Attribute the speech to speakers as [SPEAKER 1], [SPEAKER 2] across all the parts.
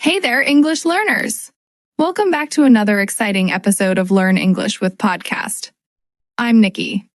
[SPEAKER 1] Hey there, English learners! Welcome back to another exciting episode of Learn English with Podcast. I'm Nikki.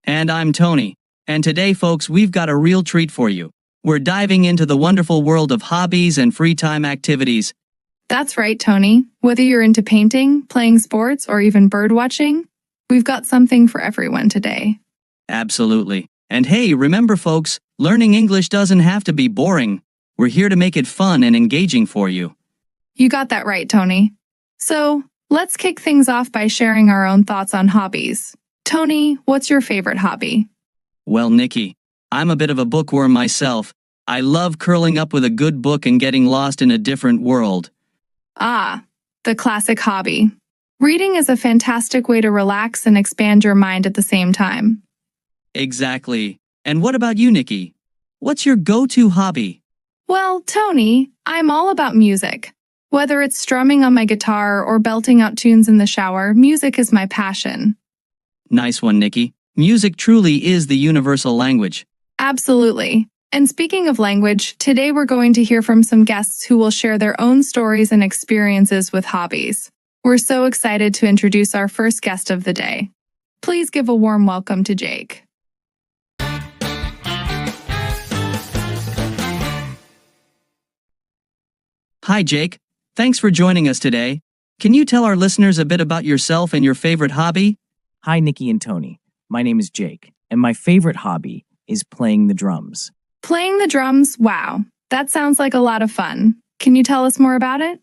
[SPEAKER 2] And I'm Tony. And today, folks, we've got a real treat for you. We're diving into the wonderful world of hobbies and free time activities.
[SPEAKER 1] That's right, Tony. Whether you're into painting, playing sports, or even bird watching, we've got something for everyone today.
[SPEAKER 2] Absolutely. And hey, remember, folks, learning English doesn't have to be boring. We're here to make it fun and engaging for you.
[SPEAKER 1] You got that right, Tony. So, let's kick things off by sharing our own thoughts on hobbies. Tony, what's your favorite hobby?
[SPEAKER 2] Well, Nikki, I'm a bit of a bookworm myself. I love curling up with a good book and getting lost in a different world.
[SPEAKER 1] Ah, the classic hobby. Reading is a fantastic way to relax and expand your mind at the same time.
[SPEAKER 2] Exactly. And what about you, Nikki? What's your go-to hobby?
[SPEAKER 1] Well, Tony, I'm all about music. Whether it's strumming on my guitar or belting out tunes in the shower, music is my passion.
[SPEAKER 2] Nice one, Nikki. Music truly is the universal language.
[SPEAKER 1] Absolutely. And speaking of language, today we're going to hear from some guests who will share their own stories and experiences with hobbies. We're so excited to introduce our first guest of the day. Please give a warm welcome to Jake.
[SPEAKER 2] Hi, Jake. Thanks for joining us today. Can you tell our listeners a bit about yourself and your favorite hobby?
[SPEAKER 3] Hi, Nikki and Tony. My name is Jake, and my favorite hobby is playing the drums.
[SPEAKER 1] Playing the drums? Wow. That sounds like a lot of fun. Can you tell us more about it?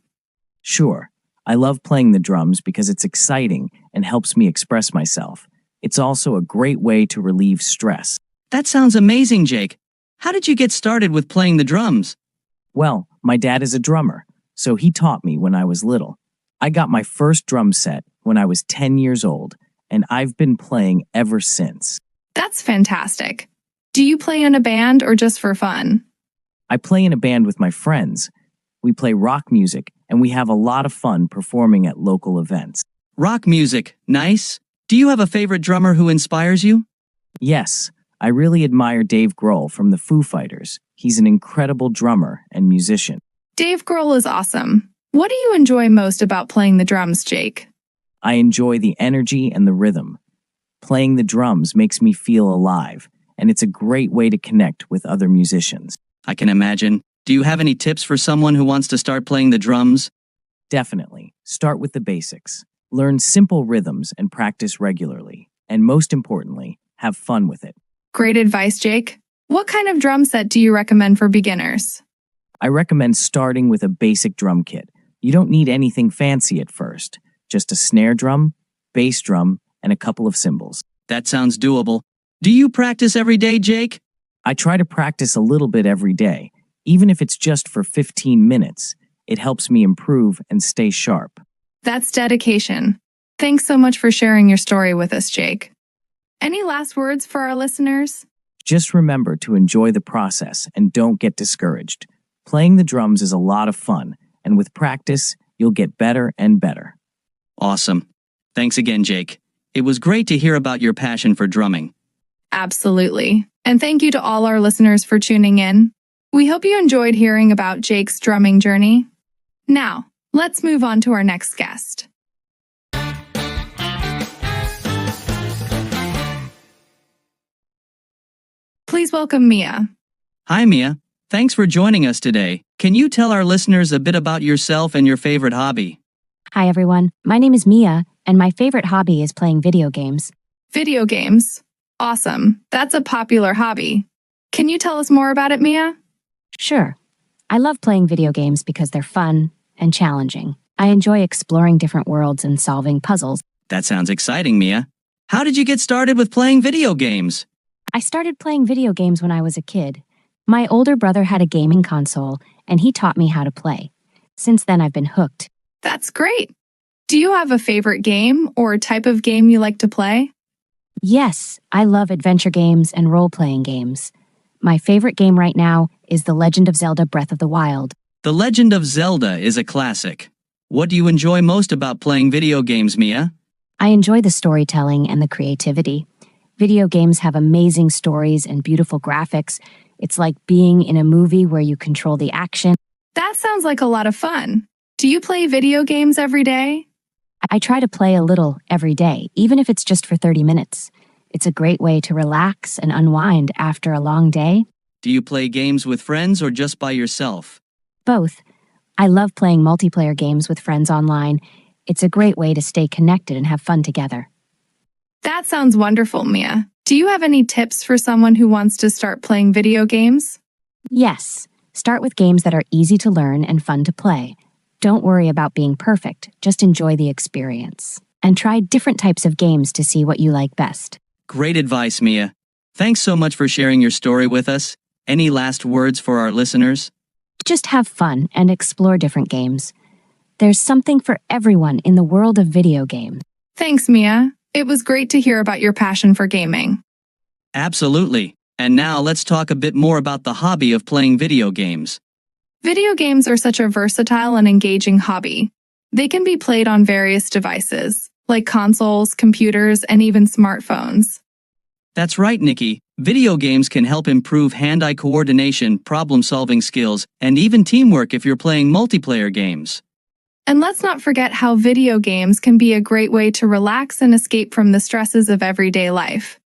[SPEAKER 3] Sure, I love playing the drums because it's exciting and helps me express myself. It's also a great way to relieve stress.
[SPEAKER 2] That sounds amazing, Jake. How did you get started with playing the drums?
[SPEAKER 3] Well, my dad is a drummer, so he taught me when I was little. I got my first drum set when I was 10 years old, and I've been playing ever since.
[SPEAKER 1] That's fantastic. Do you play in a band or just for fun?
[SPEAKER 3] I play in a band with my friends. We play rock music, and we have a lot of fun performing at local events.
[SPEAKER 2] Rock music, nice. Do you have a favorite drummer who inspires you?
[SPEAKER 3] Yes, I really admire Dave Grohl from the Foo Fighters. He's an incredible drummer and musician.
[SPEAKER 1] Dave Grohl is awesome. What do you enjoy most about playing the drums, Jake?
[SPEAKER 3] I enjoy the energy and the rhythm. Playing the drums makes me feel alive, and it's a great way to connect with other musicians.
[SPEAKER 2] I can imagine. Do you have any tips for someone who wants to start playing the drums?
[SPEAKER 3] Definitely. Start with the basics. Learn simple rhythms and practice regularly. And most importantly, have fun with it.
[SPEAKER 1] Great advice, Jake. What kind of drum set do you recommend for beginners?
[SPEAKER 3] I recommend starting with a basic drum kit. You don't need anything fancy at first. Just a snare drum, bass drum, and a couple of cymbals.
[SPEAKER 2] That sounds doable. Do you practice every day, Jake?
[SPEAKER 3] I try to practice a little bit every day, even if it's just for 15 minutes. It helps me improve and stay sharp.
[SPEAKER 1] That's dedication. Thanks so much for sharing your story with us, Jake. Any last words for our listeners?
[SPEAKER 3] Just remember to enjoy the process and don't get discouraged. Playing the drums is a lot of fun, and with practice, you'll get better and better.
[SPEAKER 2] Awesome. Thanks again, Jake. It was great to hear about your passion for drumming.
[SPEAKER 1] Absolutely. And thank you to all our listeners for tuning in. We hope you enjoyed hearing about Jake's drumming journey. Now, let's move on to our next guest. Please welcome Mia.
[SPEAKER 2] Hi, Mia. Thanks for joining us today. Can you tell our listeners a bit about yourself and your favorite hobby?
[SPEAKER 4] Hi everyone, my name is Mia, and my favorite hobby is playing video games.
[SPEAKER 1] Video games? Awesome. That's a popular hobby. Can you tell us more about it, Mia?
[SPEAKER 4] Sure. I love playing video games because they're fun and challenging. I enjoy exploring different worlds and solving puzzles.
[SPEAKER 2] That sounds exciting, Mia. How did you get started with playing video games?
[SPEAKER 4] I started playing video games when I was a kid. My older brother had a gaming console, and he taught me how to play. Since then, I've been hooked.
[SPEAKER 1] That's great. Do you have a favorite game or type of game you like to play?
[SPEAKER 4] Yes, I love adventure games and role-playing games. My favorite game right now is The Legend of Zelda Breath of the Wild.
[SPEAKER 2] The Legend of Zelda is a classic. What do you enjoy most about playing video games, Mia?
[SPEAKER 4] I enjoy the storytelling and the creativity. Video games have amazing stories and beautiful graphics. It's like being in a movie where you control the action.
[SPEAKER 1] That sounds like a lot of fun. Do you play video games every day?
[SPEAKER 4] I try to play a little every day, even if it's just for 30 minutes. It's a great way to relax and unwind after a long day.
[SPEAKER 2] Do you play games with friends or just by yourself?
[SPEAKER 4] Both. I love playing multiplayer games with friends online. It's a great way to stay connected and have fun together.
[SPEAKER 1] That sounds wonderful, Mia. Do you have any tips for someone who wants to start playing video games?
[SPEAKER 4] Yes, start with games that are easy to learn and fun to play. Don't worry about being perfect, just enjoy the experience. And try different types of games to see what you like best.
[SPEAKER 2] Great advice, Mia. Thanks so much for sharing your story with us. Any last words for our listeners?
[SPEAKER 4] Just have fun and explore different games. There's something for everyone in the world of video games.
[SPEAKER 1] Thanks, Mia. It was great to hear about your passion for gaming.
[SPEAKER 2] Absolutely. And now let's talk a bit more about the hobby of playing video games.
[SPEAKER 1] Video games are such a versatile and engaging hobby. They can be played on various devices, like consoles, computers, and even smartphones.
[SPEAKER 2] That's right, Nikki. Video games can help improve hand-eye coordination, problem-solving skills, and even teamwork if you're playing multiplayer games.
[SPEAKER 1] And let's not forget how video games can be a great way to relax and escape from the stresses of everyday life.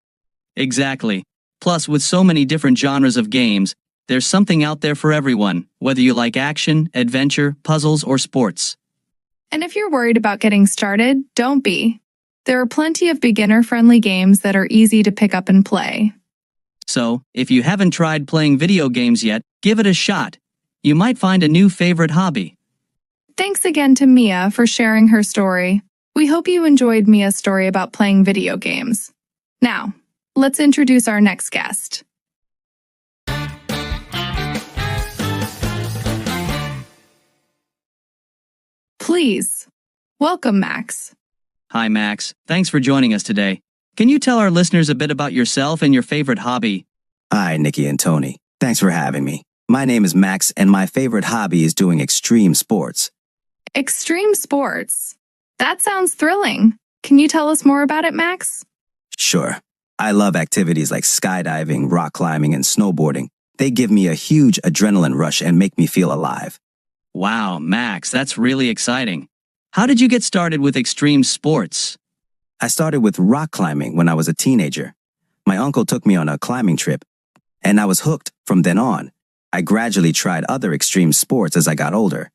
[SPEAKER 2] Exactly. Plus, with so many different genres of games, there's something out there for everyone, whether you like action, adventure, puzzles, or sports.
[SPEAKER 1] And if you're worried about getting started, don't be. There are plenty of beginner-friendly games that are easy to pick up and play.
[SPEAKER 2] So, if you haven't tried playing video games yet, give it a shot. You might find a new favorite hobby.
[SPEAKER 1] Thanks again to Mia for sharing her story. We hope you enjoyed Mia's story about playing video games. Now, let's introduce our next guest. Please, welcome Max.
[SPEAKER 2] Hi, Max. Thanks for joining us today. Can you tell our listeners a bit about yourself and your favorite hobby?
[SPEAKER 5] Hi, Nikki and Tony. Thanks for having me. My name is Max, and my favorite hobby is doing extreme sports.
[SPEAKER 1] Extreme sports. That sounds thrilling. Can you tell us more about it, Max?
[SPEAKER 5] Sure. I love activities like skydiving, rock climbing, and snowboarding. They give me a huge adrenaline rush and make me feel alive.
[SPEAKER 2] Wow, Max, that's really exciting. How did you get started with extreme sports?
[SPEAKER 5] I started with rock climbing when I was a teenager. My uncle took me on a climbing trip, and I was hooked from then on. I gradually tried other extreme sports as I got older.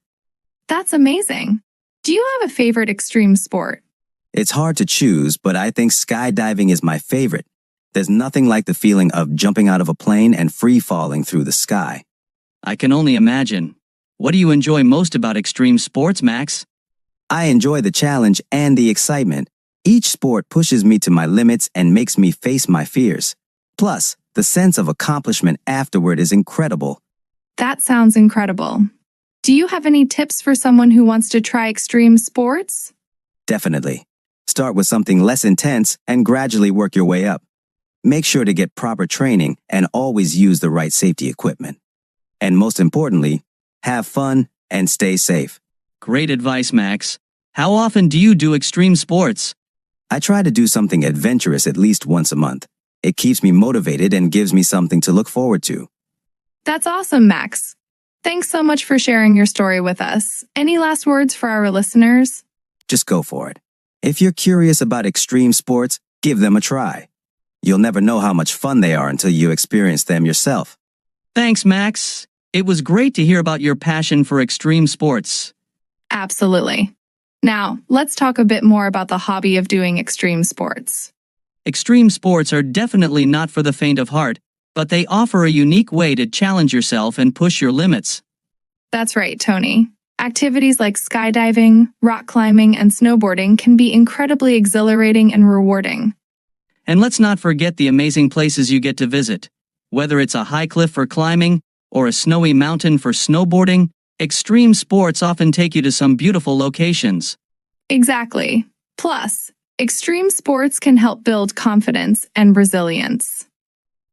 [SPEAKER 1] That's amazing. Do you have a favorite extreme sport?
[SPEAKER 5] It's hard to choose, but I think skydiving is my favorite. There's nothing like the feeling of jumping out of a plane and free falling through the sky.
[SPEAKER 2] I can only imagine. What do you enjoy most about extreme sports, Max?
[SPEAKER 5] I enjoy the challenge and the excitement. Each sport pushes me to my limits and makes me face my fears. Plus, the sense of accomplishment afterward is incredible.
[SPEAKER 1] That sounds incredible. Do you have any tips for someone who wants to try extreme sports?
[SPEAKER 5] Definitely. Start with something less intense and gradually work your way up. Make sure to get proper training and always use the right safety equipment. And most importantly, have fun and stay safe.
[SPEAKER 2] Great advice, Max. How often do you do extreme sports?
[SPEAKER 5] I try to do something adventurous at least once a month. It keeps me motivated and gives me something to look forward to.
[SPEAKER 1] That's awesome, Max. Thanks so much for sharing your story with us. Any last words for our listeners?
[SPEAKER 5] Just go for it. If you're curious about extreme sports, give them a try. You'll never know how much fun they are until you experience them yourself.
[SPEAKER 2] Thanks, Max. It was great to hear about your passion for extreme sports.
[SPEAKER 1] Absolutely. Now, let's talk a bit more about the hobby of doing extreme sports.
[SPEAKER 2] Extreme sports are definitely not for the faint of heart, but they offer a unique way to challenge yourself and push your limits.
[SPEAKER 1] That's right, Tony. Activities like skydiving, rock climbing, and snowboarding can be incredibly exhilarating and rewarding.
[SPEAKER 2] And let's not forget the amazing places you get to visit. Whether it's a high cliff for climbing or a snowy mountain for snowboarding, extreme sports often take you to some beautiful locations.
[SPEAKER 1] Exactly. Plus, extreme sports can help build confidence and resilience.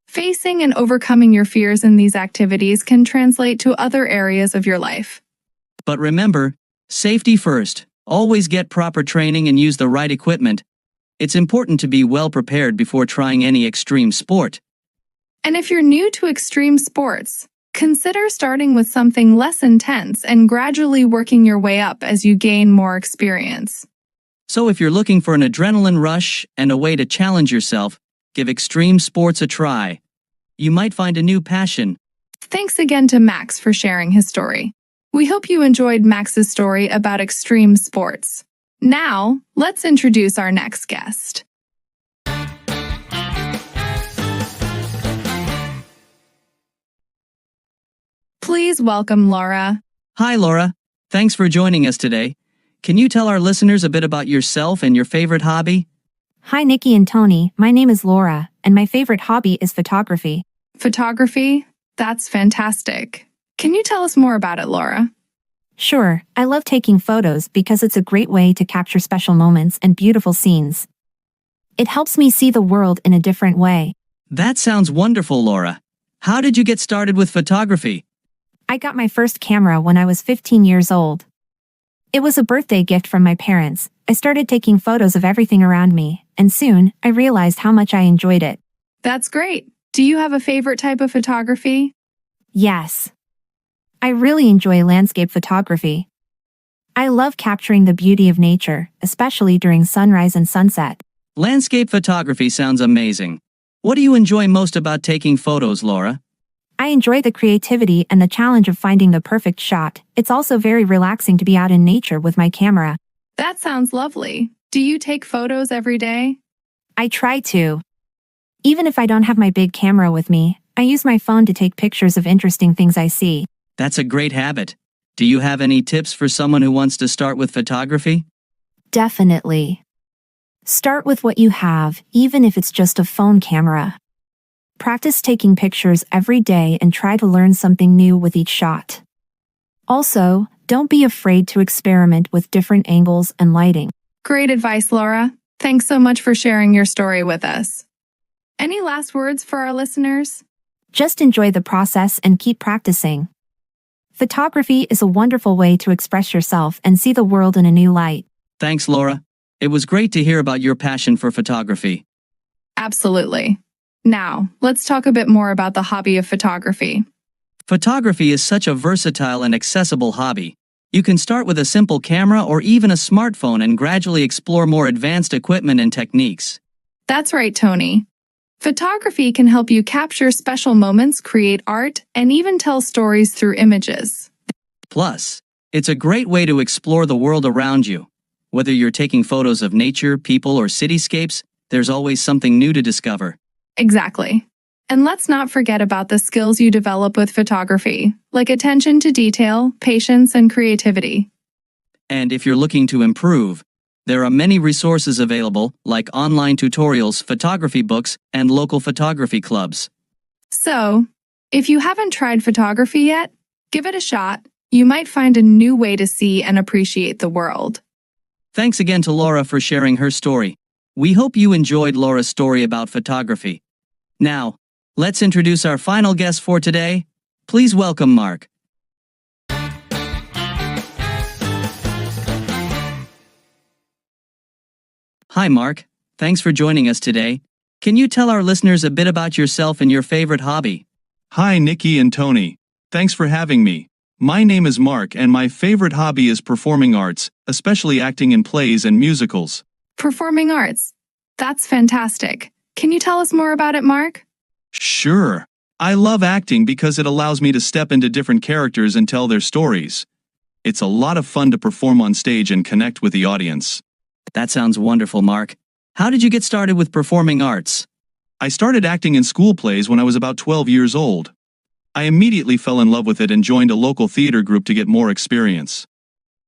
[SPEAKER 1] Facing and overcoming your fears in these activities can translate to other areas of your life.
[SPEAKER 2] But remember, safety first. Always get proper training and use the right equipment. It's important to be well prepared before trying any extreme sport.
[SPEAKER 1] And if you're new to extreme sports, Consider starting with something less intense and gradually working your way up as you gain more experience.
[SPEAKER 2] So if you're looking for an adrenaline rush and a way to challenge yourself, give extreme sports a try. You might find a new passion.
[SPEAKER 1] Thanks again to Max for sharing his story. We hope you enjoyed Max's story about extreme sports. Now, let's introduce our next guest. Please welcome Laura.
[SPEAKER 2] Hi Laura, thanks for joining us today. Can you tell our listeners a bit about yourself and your favorite hobby?
[SPEAKER 6] Hi, Nikki and Tony. My name is Laura, and my favorite hobby is photography.
[SPEAKER 1] Photography? That's fantastic. Can you tell us more about it, Laura?
[SPEAKER 6] Sure, I love taking photos because it's a great way to capture special moments and beautiful scenes. It helps me see the world in a different way.
[SPEAKER 2] That sounds wonderful, Laura. How did you get started with photography?
[SPEAKER 6] I got my first camera when I was 15 years old. It was a birthday gift from my parents. I started taking photos of everything around me, and soon, I realized how much I enjoyed it.
[SPEAKER 1] That's great. Do you have a favorite type of photography?
[SPEAKER 6] Yes. I really enjoy landscape photography. I love capturing the beauty of nature, especially during sunrise and sunset.
[SPEAKER 2] Landscape photography sounds amazing. What do you enjoy most about taking photos, Laura?
[SPEAKER 6] I enjoy the creativity and the challenge of finding the perfect shot. It's also very relaxing to be out in nature with my camera.
[SPEAKER 1] That sounds lovely. Do you take photos every day?
[SPEAKER 6] I try to. Even if I don't have my big camera with me, I use my phone to take pictures of interesting things I see.
[SPEAKER 2] That's a great habit. Do you have any tips for someone who wants to start with photography?
[SPEAKER 6] Definitely. Start with what you have, even if it's just a phone camera. Practice taking pictures every day and try to learn something new with each shot. Also, don't be afraid to experiment with different angles and lighting.
[SPEAKER 1] Great advice, Laura. Thanks so much for sharing your story with us. Any last words for our listeners?
[SPEAKER 6] Just enjoy the process and keep practicing. Photography is a wonderful way to express yourself and see the world in a new light.
[SPEAKER 2] Thanks, Laura. It was great to hear about your passion for photography.
[SPEAKER 1] Absolutely. Now, let's talk a bit more about the hobby of photography.
[SPEAKER 2] Photography is such a versatile and accessible hobby. You can start with a simple camera or even a smartphone and gradually explore more advanced equipment and techniques.
[SPEAKER 1] That's right, Tony. Photography can help you capture special moments, create art, and even tell stories through images.
[SPEAKER 2] Plus, it's a great way to explore the world around you. Whether you're taking photos of nature, people, or cityscapes, there's always something new to discover.
[SPEAKER 1] Exactly. And let's not forget about the skills you develop with photography, like attention to detail, patience, and creativity.
[SPEAKER 2] And if you're looking to improve, there are many resources available, like online tutorials, photography books, and local photography clubs.
[SPEAKER 1] So, if you haven't tried photography yet, give it a shot. You might find a new way to see and appreciate the world.
[SPEAKER 2] Thanks again to Laura for sharing her story. We hope you enjoyed Laura's story about photography. Now, let's introduce our final guest for today. Please welcome Mark. Hi Mark, thanks for joining us today. Can you tell our listeners a bit about yourself and your favorite hobby?
[SPEAKER 7] Hi Nikki and Tony. Thanks for having me. My name is Mark and my favorite hobby is performing arts, especially acting in plays and musicals.
[SPEAKER 1] Performing arts. That's fantastic. Can you tell us more about it, Mark?
[SPEAKER 7] Sure. I love acting because it allows me to step into different characters and tell their stories. It's a lot of fun to perform on stage and connect with the audience.
[SPEAKER 2] That sounds wonderful, Mark. How did you get started with performing arts?
[SPEAKER 7] I started acting in school plays when I was about 12 years old. I immediately fell in love with it and joined a local theater group to get more experience.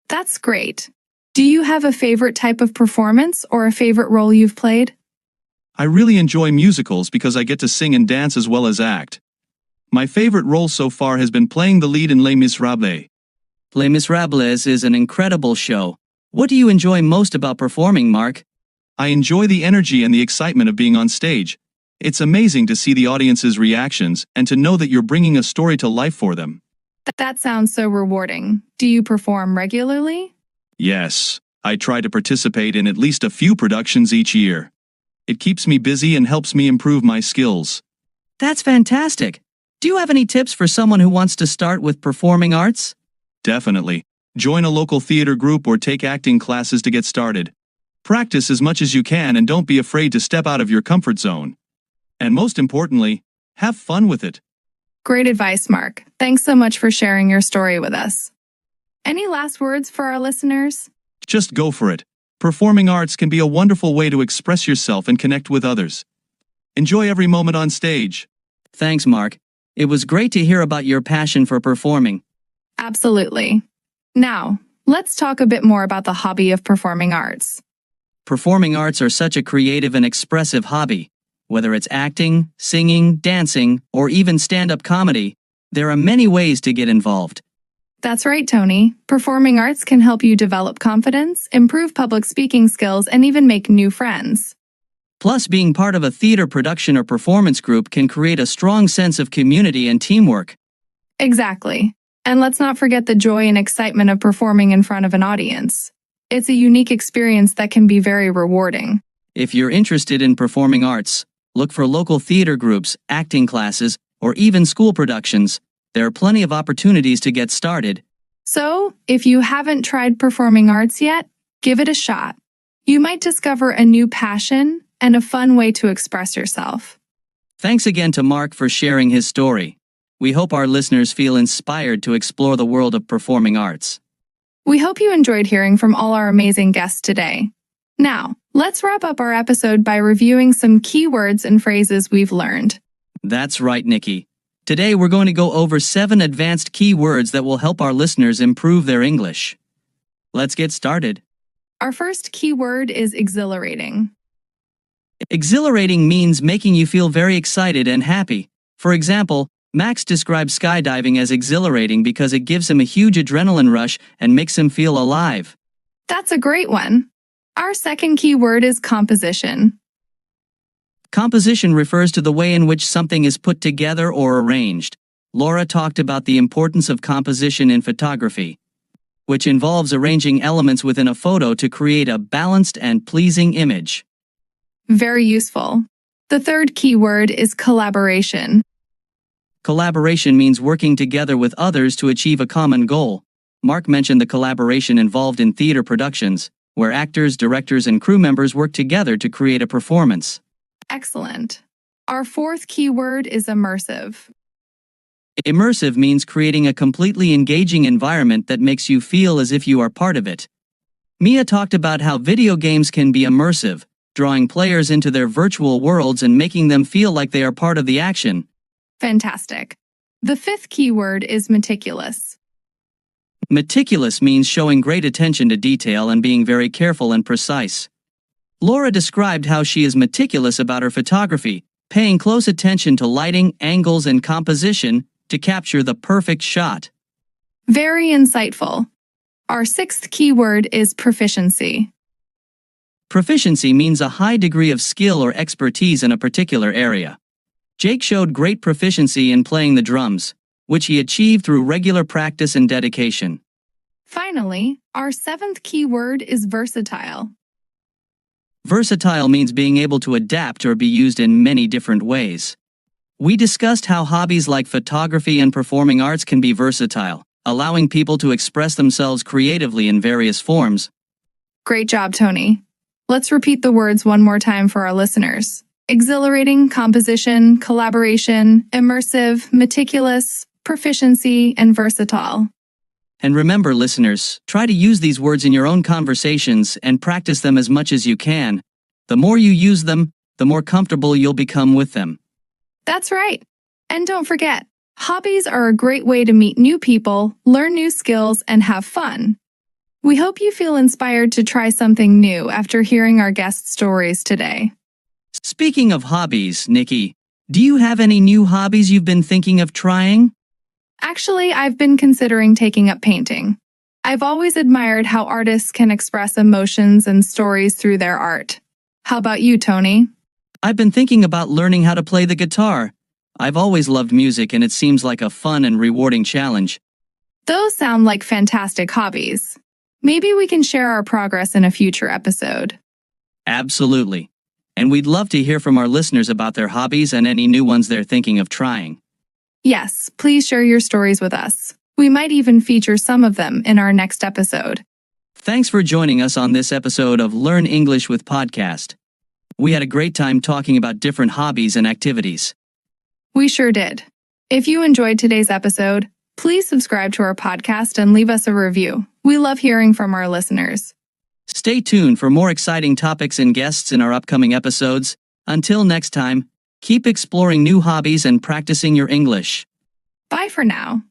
[SPEAKER 1] That's great. Do you have a favorite type of performance or a favorite role you've played?
[SPEAKER 7] I really enjoy musicals because I get to sing and dance as well as act. My favorite role so far has been playing the lead in Les Miserables.
[SPEAKER 2] Les Miserables is an incredible show. What do you enjoy most about performing, Mark?
[SPEAKER 7] I enjoy the energy and the excitement of being on stage. It's amazing to see the audience's reactions and to know that you're bringing a story to life for them.
[SPEAKER 1] That sounds so rewarding. Do you perform regularly?
[SPEAKER 7] Yes, I try to participate in at least a few productions each year. It keeps me busy and helps me improve my skills.
[SPEAKER 2] That's fantastic. Do you have any tips for someone who wants to start with performing arts?
[SPEAKER 7] Definitely. Join a local theater group or take acting classes to get started. Practice as much as you can and don't be afraid to step out of your comfort zone. And most importantly, have fun with it.
[SPEAKER 1] Great advice, Mark. Thanks so much for sharing your story with us. Any last words for our listeners?
[SPEAKER 7] Just go for it. Performing arts can be a wonderful way to express yourself and connect with others. Enjoy every moment on stage.
[SPEAKER 2] Thanks, Mark. It was great to hear about your passion for performing.
[SPEAKER 1] Absolutely. Now, let's talk a bit more about the hobby of performing arts.
[SPEAKER 2] Performing arts are such a creative and expressive hobby. Whether it's acting, singing, dancing, or even stand-up comedy, there are many ways to get involved.
[SPEAKER 1] That's right, Tony. Performing arts can help you develop confidence, improve public speaking skills, and even make new friends.
[SPEAKER 2] Plus, being part of a theater production or performance group can create a strong sense of community and teamwork.
[SPEAKER 1] Exactly. And let's not forget the joy and excitement of performing in front of an audience. It's a unique experience that can be very rewarding.
[SPEAKER 2] If you're interested in performing arts, look for local theater groups, acting classes, or even school productions. There are plenty of opportunities to get started.
[SPEAKER 1] So, if you haven't tried performing arts yet, give it a shot. You might discover a new passion and a fun way to express yourself.
[SPEAKER 2] Thanks again to Mark for sharing his story. We hope our listeners feel inspired to explore the world of performing arts.
[SPEAKER 1] We hope you enjoyed hearing from all our amazing guests today. Now, let's wrap up our episode by reviewing some key words and phrases we've learned.
[SPEAKER 2] That's right, Nikki. Today we're going to go over 7 advanced key words that will help our listeners improve their English. Let's get started.
[SPEAKER 1] Our first key word is exhilarating.
[SPEAKER 2] Exhilarating means making you feel very excited and happy. For example, Max describes skydiving as exhilarating because it gives him a huge adrenaline rush and makes him feel alive.
[SPEAKER 1] That's a great one. Our second key word is composition.
[SPEAKER 2] Composition refers to the way in which something is put together or arranged. Laura talked about the importance of composition in photography, which involves arranging elements within a photo to create a balanced and pleasing image.
[SPEAKER 1] Very useful. The third key word is collaboration.
[SPEAKER 2] Collaboration means working together with others to achieve a common goal. Mark mentioned the collaboration involved in theater productions, where actors, directors, and crew members work together to create a performance.
[SPEAKER 1] Excellent. Our fourth key word is immersive.
[SPEAKER 2] Immersive means creating a completely engaging environment that makes you feel as if you are part of it. Mia talked about how video games can be immersive, drawing players into their virtual worlds and making them feel like they are part of the action.
[SPEAKER 1] Fantastic. The fifth key word is meticulous.
[SPEAKER 2] Meticulous means showing great attention to detail and being very careful and precise. Laura described how she is meticulous about her photography, paying close attention to lighting, angles, and composition to capture the perfect shot.
[SPEAKER 1] Very insightful. Our sixth key word is proficiency.
[SPEAKER 2] Proficiency means a high degree of skill or expertise in a particular area. Jake showed great proficiency in playing the drums, which he achieved through regular practice and dedication.
[SPEAKER 1] Finally, our seventh key word is versatile.
[SPEAKER 2] Versatile means being able to adapt or be used in many different ways. We discussed how hobbies like photography and performing arts can be versatile, allowing people to express themselves creatively in various forms.
[SPEAKER 1] Great job, Tony. Let's repeat the words one more time for our listeners. Exhilarating, composition, collaboration, immersive, meticulous, proficiency, and versatile.
[SPEAKER 2] And remember, listeners, try to use these words in your own conversations and practice them as much as you can. The more you use them, the more comfortable you'll become with them.
[SPEAKER 1] That's right. And don't forget, hobbies are a great way to meet new people, learn new skills, and have fun. We hope you feel inspired to try something new after hearing our guest stories today.
[SPEAKER 2] Speaking of hobbies, Nikki, do you have any new hobbies you've been thinking of trying?
[SPEAKER 1] Actually, I've been considering taking up painting. I've always admired how artists can express emotions and stories through their art. How about you, Tony?
[SPEAKER 2] I've been thinking about learning how to play the guitar. I've always loved music and it seems like a fun and rewarding challenge.
[SPEAKER 1] Those sound like fantastic hobbies. Maybe we can share our progress in a future episode.
[SPEAKER 2] Absolutely. And we'd love to hear from our listeners about their hobbies and any new ones they're thinking of trying.
[SPEAKER 1] Yes, please share your stories with us. We might even feature some of them in our next episode.
[SPEAKER 2] Thanks for joining us on this episode of Learn English with Podcast. We had a great time talking about different hobbies and activities.
[SPEAKER 1] We sure did. If you enjoyed today's episode, please subscribe to our podcast and leave us a review. We love hearing from our listeners.
[SPEAKER 2] Stay tuned for more exciting topics and guests in our upcoming episodes. Until next time, keep exploring new hobbies and practicing your English.
[SPEAKER 1] Bye for now.